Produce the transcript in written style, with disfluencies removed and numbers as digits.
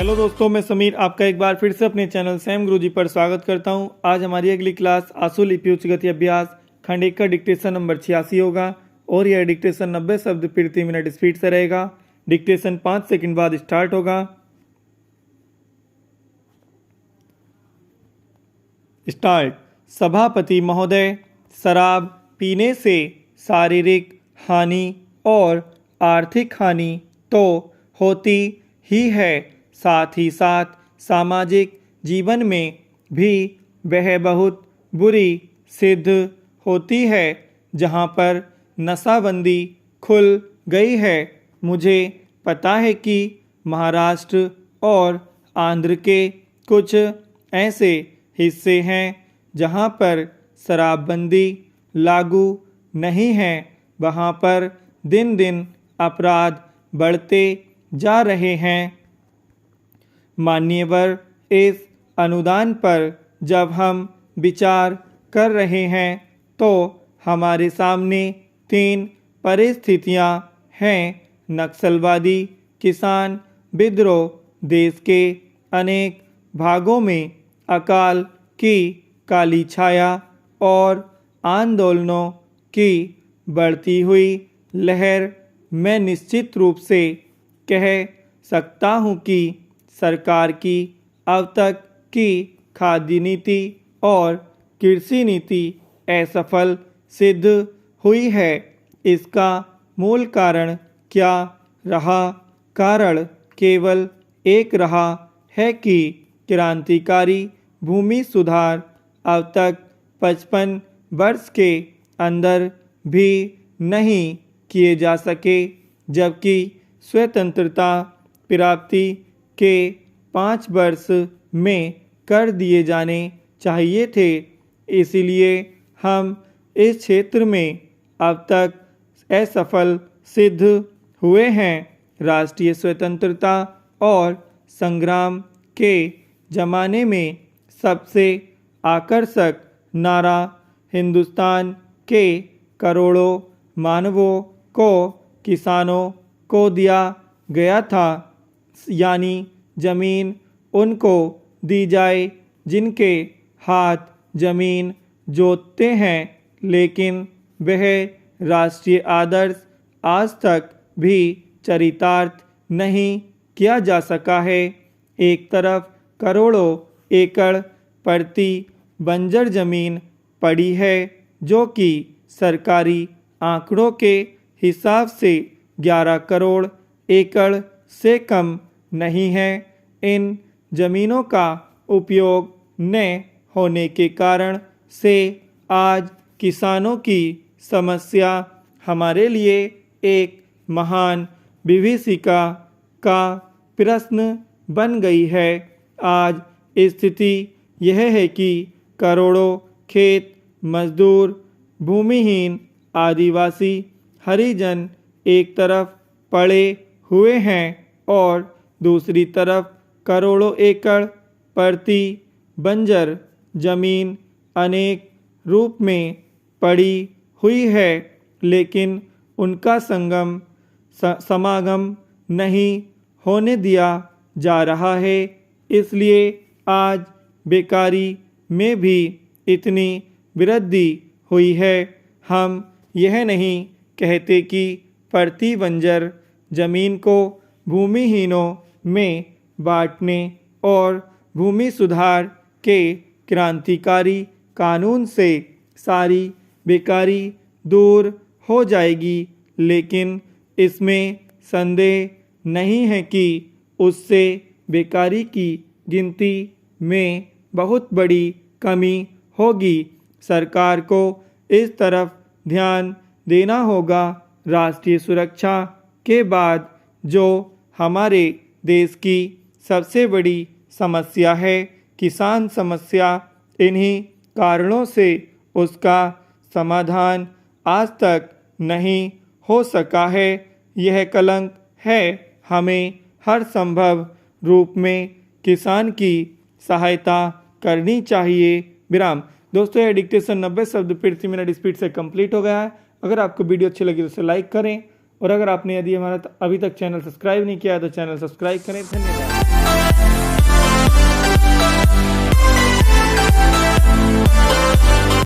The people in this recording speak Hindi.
हेलो दोस्तों, मैं समीर आपका एक बार फिर से अपने चैनल सैम गुरुजी पर स्वागत करता हूं। आज हमारी अगली क्लास आंसू लिपि उच्च गति अभ्यास खंड 1 का डिक्टेशन नंबर 86 होगा और यह डिक्टेशन 90 शब्द प्रति मिनट स्पीड से रहेगा। डिक्टेशन 5 सेकंड बाद स्टार्ट होगा। स्टार्ट। सभापति महोदय, शराब पीने से शारीरिक हानि और आर्थिक हानि तो होती ही है, साथ ही साथ सामाजिक जीवन में भी वह बहुत बुरी सिद्ध होती है। जहाँ पर नशाबंदी खुल गई है, मुझे पता है कि महाराष्ट्र और आंध्र के कुछ ऐसे हिस्से हैं जहाँ पर शराबबंदी लागू नहीं है। वहाँ पर दिन दिन अपराध बढ़ते जा रहे हैं। मान्यवर, इस अनुदान पर जब हम विचार कर रहे हैं तो हमारे सामने 3 परिस्थितियां हैं: नक्सलवादी किसान विद्रोह, देश के अनेक भागों में अकाल की काली छाया और आंदोलनों की बढ़ती हुई लहर। मैं निश्चित रूप से कह सकता हूँ कि सरकार की अब तक की खाद्य नीति और कृषि नीति असफल सिद्ध हुई है। इसका मूल कारण क्या रहा? कारण केवल एक रहा है कि क्रांतिकारी भूमि सुधार अब तक 55 वर्ष के अंदर भी नहीं किए जा सके, जबकि स्वतंत्रता प्राप्ति के 5 वर्ष में कर दिए जाने चाहिए थे। इसलिए हम इस क्षेत्र में अब तक असफल सिद्ध हुए हैं। राष्ट्रीय स्वतंत्रता और संग्राम के ज़माने में सबसे आकर्षक नारा हिंदुस्तान के करोड़ों मानवों को किसानों को दिया गया था, यानी जमीन उनको दी जाए जिनके हाथ जमीन जोतते हैं। लेकिन वह राष्ट्रीय आदर्श आज तक भी चरितार्थ नहीं किया जा सका है। एक तरफ करोड़ों एकड़ प्रति बंजर जमीन पड़ी है, जो कि सरकारी आंकड़ों के हिसाब से 11 करोड़ एकड़ से कम नहीं है। इन जमीनों का उपयोग न होने के कारण से आज किसानों की समस्या हमारे लिए एक महान विभीषिका का प्रश्न बन गई है। आज स्थिति यह है कि करोड़ों खेत मजदूर, भूमिहीन आदिवासी, हरिजन एक तरफ पड़े हुए हैं और दूसरी तरफ करोड़ों एकड़ प्रति बंजर जमीन अनेक रूप में पड़ी हुई है, लेकिन उनका समागम नहीं होने दिया जा रहा है। इसलिए आज बेकारी में भी इतनी वृद्धि हुई है। हम यह नहीं कहते कि प्रति बंजर जमीन को भूमिहीनों में बांटने और भूमि सुधार के क्रांतिकारी कानून से सारी बेकारी दूर हो जाएगी, लेकिन इसमें संदेह नहीं है कि उससे बेकारी की गिनती में बहुत बड़ी कमी होगी। सरकार को इस तरफ ध्यान देना होगा। राष्ट्रीय सुरक्षा के बाद जो हमारे देश की सबसे बड़ी समस्या है, किसान समस्या, इन्हीं कारणों से उसका समाधान आज तक नहीं हो सका है। यह कलंक है। हमें हर संभव रूप में किसान की सहायता करनी चाहिए। विराम। दोस्तों, यह डिक्टेशन 90 शब्द प्रति मिनट स्पीड से कंप्लीट हो गया है। अगर आपको वीडियो अच्छी लगी तो इसे लाइक करें और अगर आपने यदि हमारा अभी तक चैनल सब्सक्राइब नहीं किया है तो चैनल सब्सक्राइब करें। धन्यवाद।